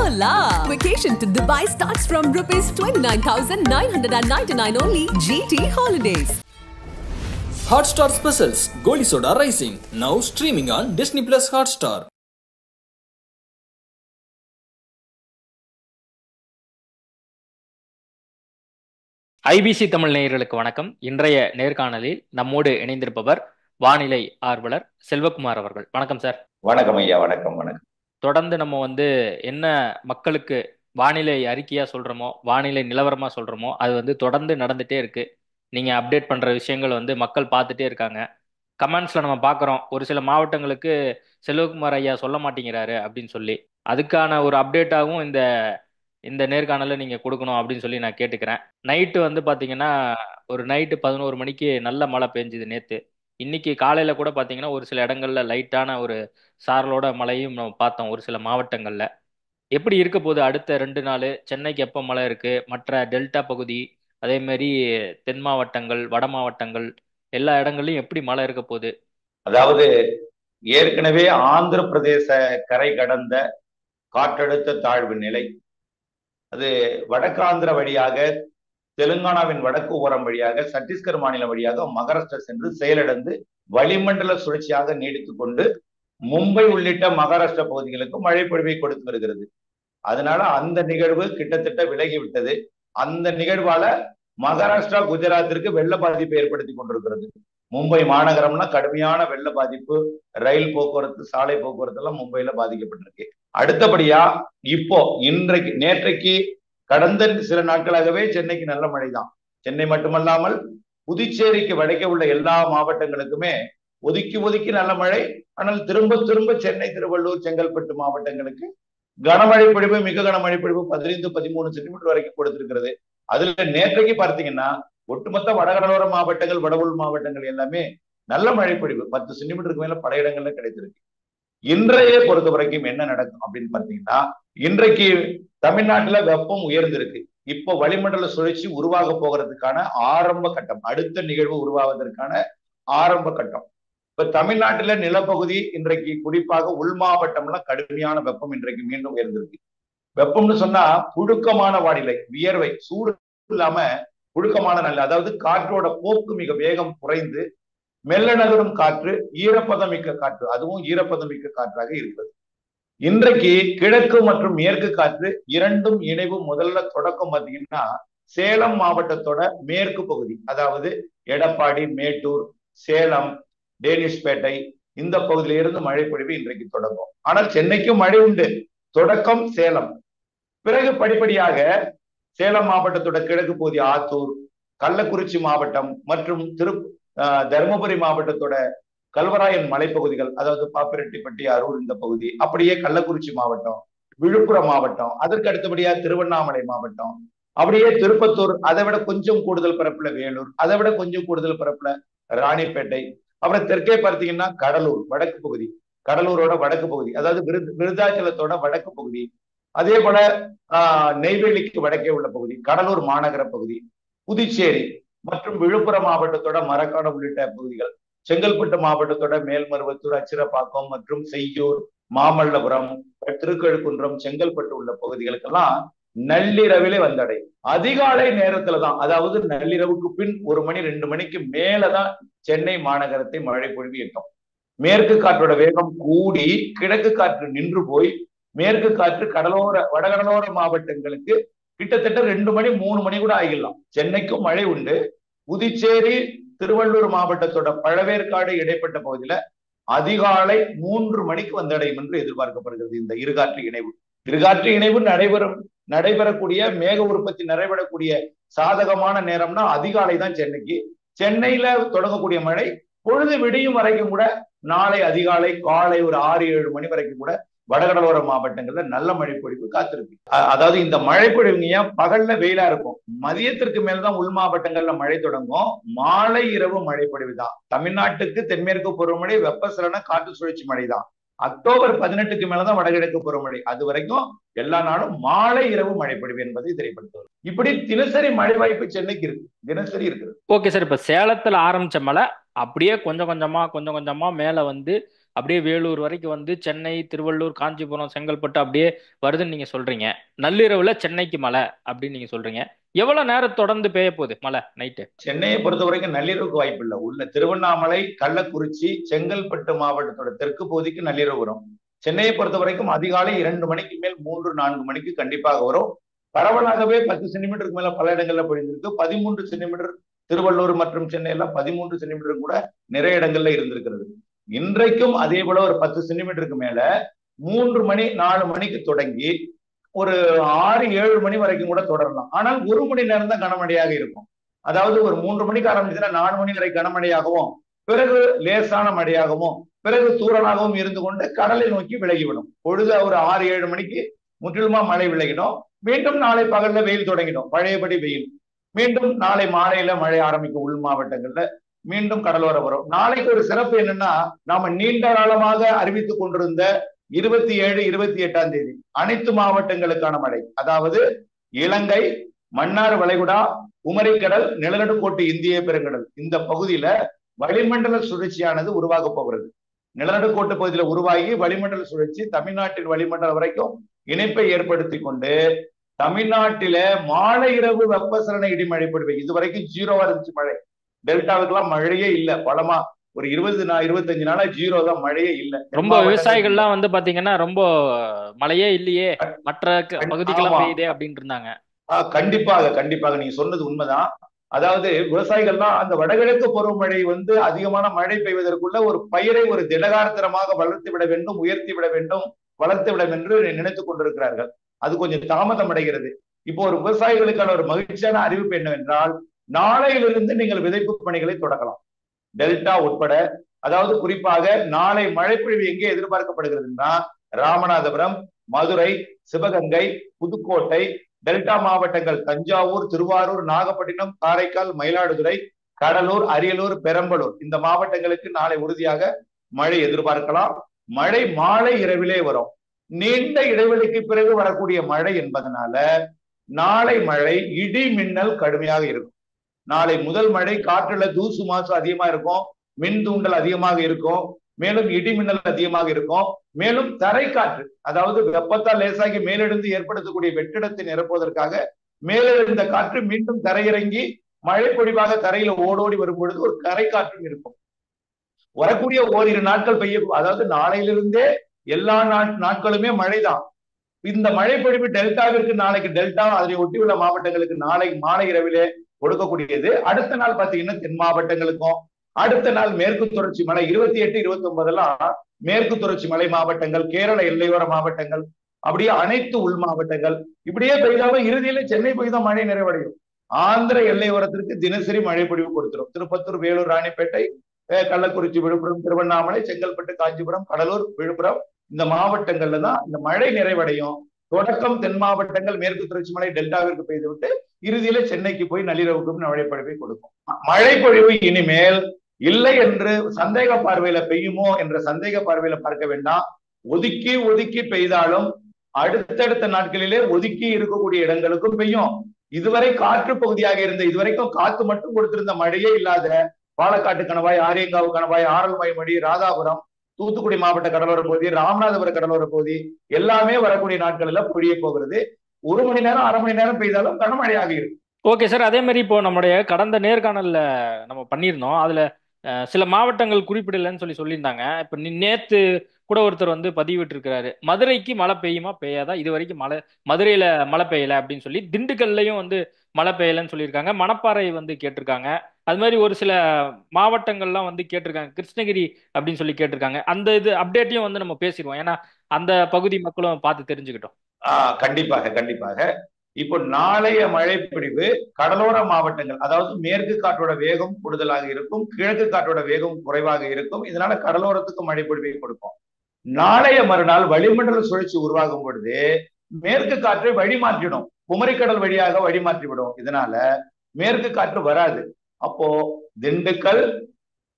Hola! Vacation to Dubai starts from rupees 29,999 only. GT Holidays. Hotstar Specials Goli Soda Rising now streaming on Disney Plus Hotstar. IBC Tamil நேயர்களுக்கு வணக்கம். இன்றைய நேர்காணலில் நம்மோடு இணைந்திருப்பவர் வானிலை ஆர்வலர் செல்வகுமார் அவர்கள். வணக்கம் சார். வணக்கம் ஐயா. வணக்கம். தொடர்ந்து நம்ம என்ன மக்களுக்கு வானிலை அறிக்கையா சொல்றோமோ, வானிலை நிலவரமா சொல்றோமோ, அது தொடர்ந்து நடந்துட்டே இருக்கு. நீங்க அப்டேட் பண்ற விஷயங்கள் மக்கள் பார்த்துட்டே இருக்காங்க. கமெண்ட்ஸ்ல நம்ம பார்க்குறோம், ஒரு சில மாவட்டங்களுக்கு செல்வகுமார் ஐயா சொல்ல மாட்டேங்கிறாரு அப்படின்னு சொல்லி. அதுக்கான ஒரு அப்டேட்டாகவும் இந்த நேர்காணலை நீங்க கொடுக்கணும் அப்படின்னு சொல்லி நான் கேட்டுக்கிறேன். நைட்டு பாத்தீங்கன்னா ஒரு நைட்டு 11 மணிக்கு நல்ல மழை பெஞ்சுது நேத்து. இன்னைக்கு காலையில கூட பாத்தீங்கன்னா ஒரு சில இடங்கள்ல லைட்டான ஒரு சாரலோட மழையும் நம்ம பார்த்தோம் ஒரு சில மாவட்டங்கள்ல. எப்படி இருக்க போகுது அடுத்த 2 நாள்? சென்னைக்கு எப்போ மழை இருக்கு? மற்ற டெல்டா பகுதி, அதே மாதிரி தென் மாவட்டங்கள், வட மாவட்டங்கள், எல்லா இடங்கள்லயும் எப்படி மழை இருக்க போகுது? அதாவது ஏற்கனவே ஆந்திர பிரதேச கரை கடந்த காற்றழுத்த தாழ்வு நிலை அது வடக்காந்திர வழியாக, தெலுங்கானாவின் வடக்கு ஓரம் வழியாக, சத்தீஸ்கர் மாநிலம் வழியாக மகாராஷ்டிரா சென்று செயலிழந்து வளிமண்டல சுழற்சியாக நீடித்துக் கொண்டு மும்பை உள்ளிட்ட மகாராஷ்டிரா பகுதிகளுக்கு மழை பொழிவை கொடுத்து வருகிறது. அதனால அந்த நிகழ்வு கிட்டத்தட்ட விலகிவிட்டது. அந்த நிகழ்வால மகாராஷ்டிரா, குஜராத்திற்கு வெள்ள பாதிப்பை ஏற்படுத்தி கொண்டிருக்கிறது. மும்பை மாநகரம்னா கடுமையான வெள்ள பாதிப்பு, ரயில் போக்குவரத்து, சாலை போக்குவரத்து எல்லாம் மும்பையில பாதிக்கப்பட்டிருக்கு. அடுத்தபடியா இப்போ நேற்றைக்கு கடந்த சில நாட்களாகவே சென்னைக்கு நல்ல மழை தான். சென்னை மட்டுமல்லாமல் புதுச்சேரிக்கு வடக்கே உள்ள எல்லா மாவட்டங்களுக்குமே ஒதுக்கி நல்ல மழை. ஆனால் திரும்ப சென்னை, திருவள்ளூர், செங்கல்பட்டு மாவட்டங்களுக்கு கனமழை பொழிவு, மிக கனமழை பொழிவு 15-13 சென்டிமீட்டர் வரைக்கும் கொடுத்திருக்கிறது. அதுல நேற்றைக்கு பார்த்தீங்கன்னா ஒட்டுமொத்த வடகடலோர மாவட்டங்கள், வட உள் மாவட்டங்கள் எல்லாமே நல்ல மழை பொழிவு 10 சென்டிமீட்டருக்கு மேல பல இடங்கள்ல கிடைத்திருக்கு. இன்றைய பொறுத்த வரைக்கும் என்ன நடக்கும் அப்படின்னு பார்த்தீங்கன்னா, இன்றைக்கு தமிழ்நாட்டுல வெப்பம் உயர்ந்திருக்கு. இப்போ வளிமண்டல சுழற்சி உருவாக போகிறதுக்கான ஆரம்ப கட்டம், அடுத்த நிகழ்வு உருவாவதற்கான ஆரம்ப கட்டம். இப்ப தமிழ்நாட்டுல நிலப்பகுதி இன்றைக்கு குறிப்பாக உள் மாவட்டம்லாம் கடுமையான வெப்பம் இன்றைக்கு மீண்டும் உயர்ந்திருக்கு. வெப்பம்னு சொன்னா புழுக்கமான வானிலை, வியர்வை, சூடு இல்லாம புழுக்கமான நிலை. அதாவது காற்றோட போக்கு மிக வேகம் குறைந்து மெல்ல நகரும் காற்று, ஈரப்பதமிக்க காற்று, அதுவும் ஈரப்பதமிக்க காற்றாக இருக்கிறது. இன்றைக்கு கிழக்கு மற்றும் மேற்கு காற்று இரண்டும் இணைவு முதல்ல தொடக்கம் பார்த்தீங்கன்னா சேலம் மாவட்டத்தோட மேற்கு பகுதி, அதாவது எடப்பாடி, மேட்டூர், சேலம், டேனிஷ்பேட்டை இந்த பகுதியில இருந்து மழை பொழிவு இன்றைக்கு தொடங்கும். ஆனால் சென்னைக்கும் மழை உண்டு. தொடக்கம் சேலம், பிறகு படிப்படியாக சேலம் மாவட்டத்தோட கிழக்கு பகுதி ஆத்தூர், கள்ளக்குறிச்சி மாவட்டம் மற்றும் தருமபுரி மாவட்டத்தோட கல்வராயன் மலைப்பகுதிகள், அதாவது பாப்பிரெட்டிப்பட்டி, அரூர் இந்த பகுதி, அப்படியே கள்ளக்குறிச்சி மாவட்டம், விழுப்புரம் மாவட்டம், அதற்கு அடுத்தபடியா திருவண்ணாமலை மாவட்டம், அப்படியே திருப்பத்தூர், அதை விட கொஞ்சம் கூடுதல் பரப்புல வேலூர், அதை விட கொஞ்சம் கூடுதல் பரப்புல ராணிப்பேட்டை, அப்புறம் தெற்கே பார்த்தீங்கன்னா கடலூர் வடக்கு பகுதி, கடலூரோட வடக்கு பகுதி, அதாவது விருதாச்சலத்தோட வடக்கு பகுதி, அதே போல நெய்வேலிக்கு வடக்கே உள்ள பகுதி, கடலூர் மாநகர பகுதி, புதுச்சேரி மற்றும் விழுப்புரம் மாவட்டத்தோட மரக்காடு உள்ளிட்ட பகுதிகள், செங்கல்பட்டு மாவட்டத்தோட மேல்மருவத்தூர், அச்சிரப்பாக்கம் மற்றும் செய்யூர், மாமல்லபுரம், திருக்கழுக்குன்றம், செங்கல்பட்டு உள்ள பகுதிகளுக்கெல்லாம் நள்ளிரவிலே வந்தடையும். அதிகாலை நேரத்துலதான், அதாவது நள்ளிரவுக்கு பின் 1 மணி 2 மணிக்கு மேலதான் சென்னை மாநகரத்தை மழை பொழிவு எட்டும். மேற்கு காற்றோட வேகம் கூடி கிழக்கு காற்று நின்று போய் மேற்கு காற்று வடகடலோர மாவட்டங்களுக்கு கிட்டத்தட்ட 2 மணி 3 மணி கூட ஆகிடலாம். சென்னைக்கும் மழை உண்டு. புதுச்சேரி, திருவள்ளூர் மாவட்டத்தோட பழவேற்காடு இடைப்பட்ட பகுதியில அதிகாலை 3 மணிக்கு வந்தடையும் என்று எதிர்பார்க்கப்படுகிறது. இந்த இருகாற்று இணைவு நடைபெறக்கூடிய, மேக உற்பத்தி நடைபெறக்கூடிய சாதகமான நேரம்னா அதிகாலை தான் சென்னைக்கு. சென்னையில தொடங்கக்கூடிய மழை பொழுது விடியும் வரைக்கும் கூட, நாளை அதிகாலை காலை ஒரு 6-7 மணி வரைக்கும் கூட வடகடலோர மாவட்டங்கள்ல நல்ல மழை பொழிவு காத்திருக்கு. அதாவது இந்த மழை பொழிவுங்க பகல்ல வெயிலா இருக்கும், மதியத்திற்கு மேலதான் உள் மாவட்டங்கள்ல மழை தொடங்கும். மாலை இரவு மழை பொழிவு தான். தமிழ்நாட்டுக்கு தென்மேற்கு பருவமழை, வெப்பசலன காற்று சுழற்சி மழை தான். அக்டோபர் 18க்கு மேலதான் வடகிழக்கு பருவமழை. அது வரைக்கும் எல்லா நாளும் மாலை இரவு மழை பொழிவு என்பதை தெரியப்படுத்துவது. இப்படி தினசரி மழை வாய்ப்பு சென்னைக்கு இருக்கு, தினசரி இருக்குது. Okay sir. இப்ப சேலத்துல ஆரம்பிச்ச மழை அப்படியே கொஞ்சம் கொஞ்சமா மேல வந்து அப்படியே வேலூர் வரைக்கும் வந்து சென்னை, திருவள்ளூர், காஞ்சிபுரம், செங்கல்பட்டு அப்படியே வருதுன்னு நீங்க சொல்றீங்க. நள்ளிரவுல சென்னைக்கு மழை அப்படின்னு நீங்க சொல்றீங்க. எவ்வளவு நேரம் தொடர்ந்து பெய்ய போகுது மழை நைட்டு? சென்னையை பொறுத்த வரைக்கும் நள்ளிரவுக்கு வாய்ப்பு இல்லை. உள்ள திருவண்ணாமலை, கள்ளக்குறிச்சி, செங்கல்பட்டு மாவட்டத்தோட தெற்கு பகுதிக்கு நள்ளிரவு வரும். சென்னையை பொறுத்த வரைக்கும் அதிகாலை 2 மணிக்கு மேல் 3-4 மணிக்கு கண்டிப்பாக வரும். பரவலாகவே 10 சென்டிமீட்டருக்கு மேல பல இடங்கள்ல பொழிந்திருக்கு. 13 சென்டிமீட்டர் திருவள்ளூர் மற்றும் சென்னையில 13 சென்டிமீட்டர் கூட நிறைய இடங்கள்ல இருந்திருக்கிறது. இன்றைக்கும் அதே போல ஒரு 10 சென்டிமீட்டருக்கு மேல 3 மணி 4 மணிக்கு தொடங்கி ஒரு 6-7 மணி வரைக்கும் கூட தொடரலாம். ஆனால் 1 மணி நேரம் தான் கனமழையாக இருக்கும். அதாவது ஒரு 3 மணிக்கு ஆரம்பிச்சுன்னா 4 மணி வரை கனமழையாகவும், பிறகு லேசான மழையாகவும், பிறகு தூறலாகவும் இருந்து கொண்டு கடலை நோக்கி விலகிவிடும். பொழுது ஒரு 6-7 மணிக்கு முற்றிலுமா மழை விலகிடும். மீண்டும் நாளை பகல்ல வெயில் தொடங்கிடும், பழையபடி வெயில். மீண்டும் நாளை மாலையில மழை ஆரம்பிக்கும். உள் மாவட்டங்கள்ல மீண்டும் கடலோர வரும். நாளைக்கு ஒரு சிறப்பு என்னன்னா, நாம நீண்ட காலமாக அறிவித்துக் கொண்டிருந்த 27-28ஆம் தேதி அனைத்து மாவட்டங்களுக்கான மழை, அதாவது இலங்கை, மன்னார் வளைகுடா, குமரிக்கடல், நிலநடுக்கோட்டு இந்திய பெருங்கடல் இந்த பகுதியில வளிமண்டல சுழற்சியானது உருவாக போகிறது. நிலநடுக்கோட்டு பகுதியில உருவாகி வளிமண்டல சுழற்சி தமிழ்நாட்டின் வளிமண்டலம் வரைக்கும் இணைப்பை ஏற்படுத்தி கொண்டு தமிழ்நாட்டில மாலை இரவு வெப்பசலன இடிமழை பொழிவு. இதுவரைக்கும் 0வா இருந்துச்சு மழை. டெல்டாவுக்குலாம் மழையே இல்லை. பலமா ஒரு 25 நாளா 0 தான், மழையே இல்லை. ரொம்ப விவசாயிகள்லாம் வந்து பாத்தீங்கன்னா ரொம்ப மழையே இல்லையே, மற்ற பகுதிக்கெல்லாம் பெய்யுதே அப்படின்னு இருந்தாங்க. கண்டிப்பாக நீங்க சொன்னது உண்மைதான். அதாவது விவசாயிகள்லாம் அந்த வடகிழக்கு பருவமழை வந்து அதிகமான மழை பெய்வதற்குள்ள ஒரு பயிரை ஒரு திடகாத்திரமாக வளர்த்து விட வேண்டும், உயர்த்தி விட வேண்டும், வளர்த்து விட என்று நினைத்துக் கொண்டிருக்கிறார்கள். அது கொஞ்சம் தாமதம் அடைகிறது. இப்போ ஒரு விவசாயிகளுக்கான ஒரு மகிழ்ச்சியான அறிவிப்பு என்னவென்றால், நாளையிலிருந்து நீங்கள் விதைப்பு பணிகளை தொடங்கலாம். டெல்டா உட்பட, அதாவது குறிப்பாக நாளை மழைப்பொழிவு எங்கே எதிர்பார்க்கப்படுகிறதுனா, ராமநாதபுரம், மதுரை, சிவகங்கை, புதுக்கோட்டை, டெல்டா மாவட்டங்கள் தஞ்சாவூர், திருவாரூர், நாகப்பட்டினம், காரைக்கால், மயிலாடுதுறை, கடலூர், அரியலூர், பெரம்பலூர் இந்த மாவட்டங்களுக்கு நாளை உறுதியாக மழை எதிர்பார்க்கலாம். மழை மாலை இரவிலே வரும். நீண்ட இடைவெளிக்கு பிறகு வரக்கூடிய மழை என்பதனால நாளை மழை இடி மின்னல் கடுமையாக இருக்கும். நாளை முதல் மழை காற்றுல தூசு மாசு அதிகமா இருக்கும், மின் தூண்டல் அதிகமாக இருக்கும், மேலும் இடி மின்னல் அதிகமாக இருக்கும். மேலும் தரை காற்று, அதாவது வெப்பத்தால் லேசாகி மேலெழுந்து ஏற்படுத்தக்கூடிய வெற்றிடத்தை நிரப்புவதற்காக மேலெழுந்த காற்று மீண்டும் தரையிறங்கி மழை பொழிவாக தரையில ஓடோடி வரும் பொழுது ஒரு கரை காற்றும் இருக்கும். வரக்கூடிய ஓரிரு நாட்கள் அதாவது நாளையிலிருந்தே எல்லா நாட்களுமே மழைதான். இந்த மழை பொழிவு டெல்டாவிற்கு நாளைக்கு டெல்டா அதனை ஒட்டியுள்ள மாவட்டங்களுக்கு நாளை மாலை இரவிலே கொடுக்கக்கூடியது. அடுத்த நாள் பாத்தீங்கன்னா தென் மாவட்டங்களுக்கும், அடுத்த நாள் மேற்கு தொடர்ச்சி மலை 28-29 மேற்கு தொடர்ச்சி மலை மாவட்டங்கள், கேரள எல்லையோர மாவட்டங்கள், அப்படியே அனைத்து உள் மாவட்டங்கள் இப்படியே பெய்தாலும் இறுதியில சென்னை பெய்தான் மழை நிறைவடையும். ஆந்திர எல்லையோரத்திற்கு தினசரி மழை பொழிவு கொடுத்துரும். திருப்பத்தூர், வேலூர், ராணிப்பேட்டை, கள்ளக்குறிச்சி, விழுப்புரம், திருவண்ணாமலை, செங்கல்பட்டு, காஞ்சிபுரம், கடலூர், விழுப்புரம் இந்த மாவட்டங்கள்ல தான் இந்த மழை நிறைவடையும். தொடக்கம் தென் மாவட்டங்கள், மேற்கு தொடர்ச்சி மலை டெல்டாவிற்கு பெய்து விட்டு இறுதியில சென்னைக்கு போய் நள்ளிரவுக்கும் மழை பொழிவை கொடுக்கும். மழை பொழிவு இனிமேல் இல்லை என்று சந்தேக பார்வையில பெய்யுமோ என்ற சந்தேக பார்வையில பார்க்க வேண்டாம். ஒதுக்கி ஒதுக்கி பெய்தாலும் அடுத்தடுத்த நாட்களிலே ஒதுக்கி இருக்கக்கூடிய இடங்களுக்கும் பெய்யும். இதுவரை காற்று பகுதியாக இருந்த, இதுவரைக்கும் காத்து மட்டும் கொடுத்திருந்த மழையே இல்லாத பாலக்காட்டு கணவாய், ஆரியங்காவு கணவாய், ஆரல்வாய்மொழி, ராதாபுரம், தூத்துக்குடி மாவட்ட கடலோர பகுதி, ராமநாதபுரம் கடலோர பகுதி எல்லாமே வரக்கூடிய நாட்களில் பொழிய போகிறது. 1 மணி நேரம் 1/2 மணி நேரம் பெய்தாலும் கனமழையாக இருக்கு. Okay sir. அதே மாதிரி இப்போ நம்முடைய கடந்த நேர்காணல்ல நம்ம பண்ணியிருந்தோம். அதுல சில மாவட்டங்கள் குறிப்பிடலன்னு சொல்லியிருந்தாங்க. இப்ப நேத்து கூட ஒருத்தர் வந்து பதிவிட்டு இருக்கிறாரு, மதுரைக்கு மழை பெய்யுமா பெய்யாதா, இது வரைக்கும் மதுரையில மழை பெய்யல அப்படின்னு சொல்லி. திண்டுக்கல்லையும் வந்து மழை பெய்யலன்னு சொல்லியிருக்காங்க. மணப்பாறை வந்து கேட்டிருக்காங்க. அது மாதிரி ஒரு சில மாவட்டங்கள்லாம் வந்து கேட்டிருக்காங்க. கிருஷ்ணகிரி அப்படின்னு சொல்லி கேட்டிருக்காங்க. அந்த இது அப்டேட்டையும் வந்து நம்ம பேசிடுவோம், ஏன்னா அந்த பகுதி மக்களும் பார்த்து தெரிஞ்சுக்கிட்டோம். கண்டிப்பாக. இப்போ நாளைய மழைப்பிடிவு கடலோர மாவட்டங்கள், அதாவது மேற்கு காற்றோட வேகம் கூடுதலாக இருக்கும், கிழக்கு காற்றோட வேகம் குறைவாக இருக்கும். இதனால கடலோரத்துக்கு மழைப்பொழிவை கொடுக்கும். நாளைய மறுநாள் வளிமண்டல சுழற்சி உருவாகும் பொழுது மேற்கு காற்றை வழிமாற்றிடும், குமரிக்கடல் வழியாக வழிமாற்றி விடும். இதனால மேற்கு காற்று வராது. அப்போ திண்டுக்கல்,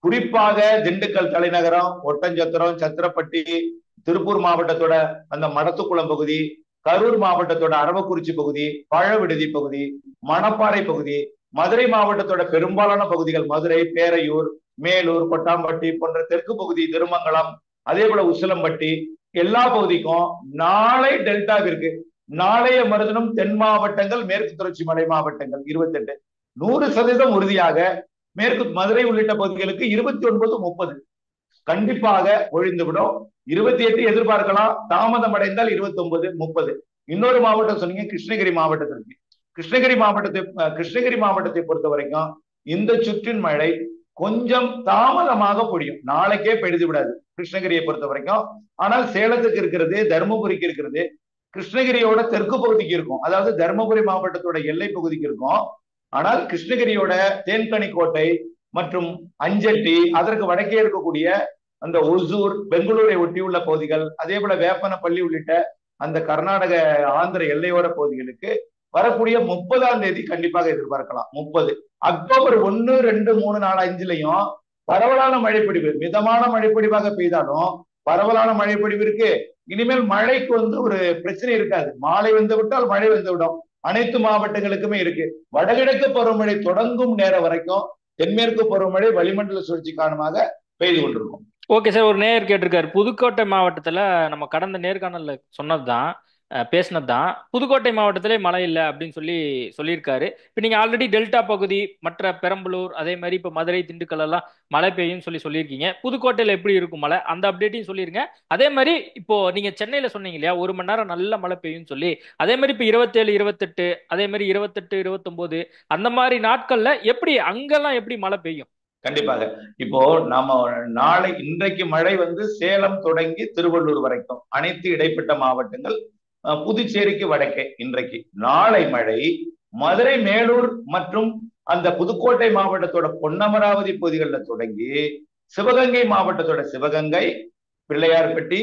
குறிப்பாக திண்டுக்கல் தலைநகரம், ஒட்டஞ்சத்திரம், சத்திரப்பட்டி, திருப்பூர் மாவட்டத்தோட அந்த மடத்துக்குளம் பகுதி, கரூர் மாவட்டத்தோட அரவக்குறிச்சி பகுதி, பழவிடுதி பகுதி, மணப்பாறை பகுதி, மதுரை மாவட்டத்தோட பெரும்பாலான பகுதிகள் மதுரை, பேரையூர், மேலூர், கொட்டாம்பட்டி போன்ற தெற்கு பகுதி, திருமங்கலம், அதே போல உசிலம்பட்டி, எல்லா பகுதிக்கும் நாளை டெல்டாவிற்கு நாளைய மறுதினம் தென் மாவட்டங்கள், மேற்கு தொடர்ச்சி மலை மாவட்டங்கள் 28 100% உறுதியாக, மேற்கு மதுரை உள்ளிட்ட பகுதிகளுக்கு 29, 30 கண்டிப்பாக ஒழிந்துவிடும். 28 எதிர்பார்க்கலாம், தாமதம் அடைந்தால் 29, 30. இன்னொரு மாவட்டம் சொன்னீங்க, கிருஷ்ணகிரி மாவட்டத்திற்கு. கிருஷ்ணகிரி மாவட்டத்தை பொறுத்த வரைக்கும் இந்த சுற்றின் மழை கொஞ்சம் தாமதமாக பொழியும், நாளைக்கே பெய்து விடாது கிருஷ்ணகிரியை பொறுத்த வரைக்கும். ஆனால் சேலத்துக்கு இருக்கிறது, தருமபுரிக்கு இருக்கிறது, கிருஷ்ணகிரியோட தெற்கு பகுதிக்கு இருக்கும், அதாவது தருமபுரி மாவட்டத்தோட எல்லை பகுதிக்கு இருக்கும். ஆனால் கிருஷ்ணகிரியோட தேன்கனிக்கோட்டை மற்றும் அஞ்சட்டி, அதற்கு வடக்கே இருக்கக்கூடிய அந்த ஒசூர், பெங்களூரை ஒட்டியுள்ள பகுதிகள், அதே போல வேப்பனப்பள்ளி உள்ளிட்ட அந்த கர்நாடக ஆந்திர எல்லையோர பகுதிகளுக்கு வரக்கூடிய 30ஆம் தேதி கண்டிப்பாக எதிர்பார்க்கலாம். 30 அக்டோபர் 1, 2, 3, 4, 5லையும் பரவலான மழைப்பொழிவு, மிதமான மழைப்பொழிவாக பெய்தாலும் பரவலான மழைப்பொழிவு இருக்கு. இனிமேல் மழைக்கு ஒரு பிரச்சனை இருக்காது, மாலை வந்து விட்டால் மழை வந்து விடும். அனைத்து மாவட்டங்களுக்குமே இருக்கு. வடகிழக்கு பருவமழை தொடங்கும் நேரம் வரைக்கும் தென்மேற்கு பருவமழை வளிமண்டல சுழற்சி காரணமாக பெய்து கொண்டிருக்கும். ஓகே சார், ஒரு நேயர் கேட்டிருக்காரு, புதுக்கோட்டை மாவட்டத்துல நம்ம கடந்த நேர்காணல்ல சொன்னதுதான், பேசினதுதான், புதுக்கோட்டை மாவட்டத்திலே மழை இல்லை அப்படின்னு சொல்லியிருக்காரு. இப்போ நீங்க ஆல்ரெடி டெல்டா பகுதி, மற்ற பெரம்பலூர், அதே மாதிரி இப்போ மதுரை, திண்டுக்கல் எல்லாம் மழை பெய்யும் சொல்லியிருக்கீங்க. புதுக்கோட்டையில எப்படி இருக்கும் மழை, அந்த அப்டேட்டையும் சொல்லிருங்க. அதே மாதிரி இப்போ நீங்க சென்னையில சொன்னீங்க இல்லையா, 1 மணி நேரம் நல்ல மழை பெய்யும் சொல்லி, அதே மாதிரி இப்போ 27, 28, அதே மாதிரி 28, 29 அந்த மாதிரி நாட்கள்ல எப்படி அங்கெல்லாம் எப்படி மழை பெய்யும்? கண்டிப்பாக. இப்போ நாம இன்றைக்கு மழை சேலம் தொடங்கி திருவள்ளூர் வரைக்கும் அனைத்து இடைப்பட்ட மாவட்டங்கள், புதுச்சேரிக்கு வடக்கே இன்றைக்கு. நாளை மழை மதுரை, மேலூர் மற்றும் அந்த புதுக்கோட்டை மாவட்டத்தோட பொன்னமராவதி பகுதிகளில் தொடங்கி சிவகங்கை மாவட்டத்தோட சிவகங்கை, பிள்ளையார்பட்டி,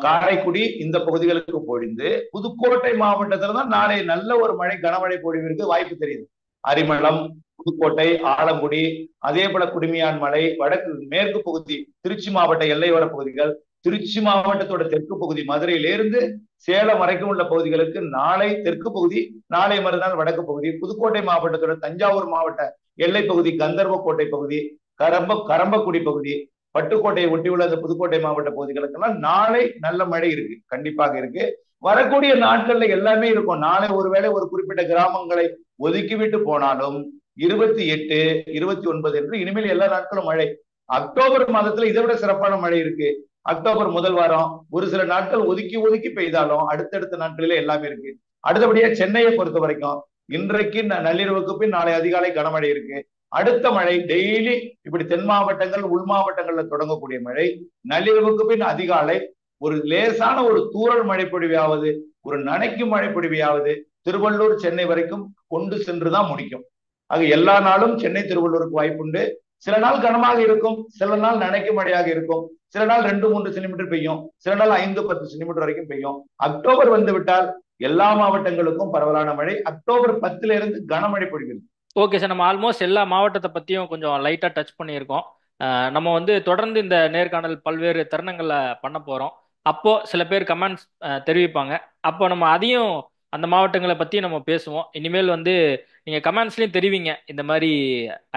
காரைக்குடி இந்த பகுதிகளுக்கு பொழிந்து, புதுக்கோட்டை மாவட்டத்துல தான் நாளை நல்ல ஒரு மழை, கனமழை பொழிவிற்கு வாய்ப்பு தெரியுது. அரிமளம், புதுக்கோட்டை, ஆலங்குடி, அதே போல குடுமியான் மலை, வடக்கு மேற்கு பகுதி திருச்சி மாவட்ட எல்லையோர பகுதிகள், திருச்சி மாவட்டத்தோட தெற்கு பகுதி மதுரையிலிருந்து சேலம் வரைக்கும் உள்ள பகுதிகளுக்கு நாளை தெற்கு பகுதி, நாளை மறுநாள் வடக்கு பகுதி, புதுக்கோட்டை மாவட்டத்தோட தஞ்சாவூர் மாவட்ட எல்லை பகுதி, கந்தர்வக்கோட்டை பகுதி, கரம்பக்குடி பகுதி, பட்டுக்கோட்டையை ஒட்டியுள்ள அந்த புதுக்கோட்டை மாவட்ட பகுதிகளுக்கெல்லாம் நாளை நல்ல மழை இருக்கு, கண்டிப்பாக இருக்கு. வரக்கூடிய நாட்கள்ல எல்லாமே இருக்கும். நாளை ஒருவேளை ஒரு குறிப்பிட்ட கிராமங்களை ஒதுக்கிவிட்டு போனாலும் 28, 29 என்று இனிமேல் எல்லா நாட்களும் மழை. அக்டோபர் மாதத்துல இதை விட சிறப்பான மழை இருக்கு. அக்டோபர் முதல் வாரம் ஒரு சில நாட்கள் ஒதுக்கி பெய்தாலும் அடுத்தடுத்த நாட்களில எல்லாமே இருக்கு. அடுத்தபடியா சென்னையை பொறுத்த வரைக்கும் இன்றைக்கு நள்ளிரவுக்கு பின் நாளை அதிகாலை கனமழை இருக்கு. அடுத்த மழை டெய்லி இப்படி தென் மாவட்டங்கள், உள் மாவட்டங்கள்ல தொடங்கக்கூடிய மழை நள்ளிரவுக்கு பின் அதிகாலை ஒரு லேசான ஒரு தூறல் மழை பொழிவையாவது, ஒரு நனைக்கும் மழை பொழிவையாவது திருவள்ளூர், சென்னை வரைக்கும் கொண்டு சென்றுதான் முடிக்கும். ஆக எல்லா நாளும் சென்னை, திருவள்ளூருக்கு வாய்ப்புண்டு. சில நாள் கனமாக இருக்கும், சில நாள் நனைக்கும் மழையாக இருக்கும், சில நாள் 2-3 சென்டிமீட்டர் பெய்யும், சில நாள் 5-10 சென்டிமீட்டர் வரைக்கும் பெய்யும். அக்டோபர் வந்து விட்டால் எல்லா மாவட்டங்களுக்கும் பரவலான மழை. அக்டோபர் 10ல இருந்து கனமழை பொழிகிறது. ஓகே சார், நம்ம ஆல்மோஸ்ட் எல்லா மாவட்டத்தை பத்தியும் கொஞ்சம் லைட்டா டச் பண்ணியிருக்கோம். நம்ம தொடர்ந்து இந்த நேர்காணல் பல்வேறு தருணங்கள்ல பண்ண போறோம். அப்போ சில பேர் கமெண்ட்ஸ் தெரிவிப்பாங்க, அப்போ நம்ம அதையும் அந்த மாவட்டங்களை பத்தி நம்ம பேசுவோம். இனிமேல் நீங்க கமெண்ட்ஸ்லயும் தெரிவிங்க, இந்த மாதிரி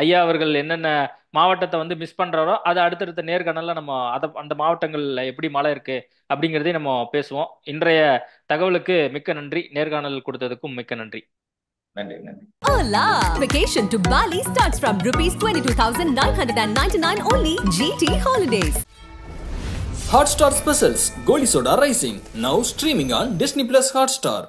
ஐயா அவர்கள் என்னென்ன மாவட்டத்தை மிஸ் பண்றாரோ அதை அடுத்தடுத்த நேர்காணல்ல நம்ம அந்த மாவட்டங்கள்ல எப்படி மழை இருக்கு அப்படிங்கிறதையும் நம்ம பேசுவோம். இன்றைய தகவலுக்கு மிக்க நன்றி, நேர்காணல் கொடுத்ததுக்கும் மிக்க நன்றி. நன்றி, நன்றி. Hola! Vacation to Bali starts from ₹22,999 only. GT Holidays. Hotstar Specials Goli Soda Rising now streaming on Disney Plus Hotstar.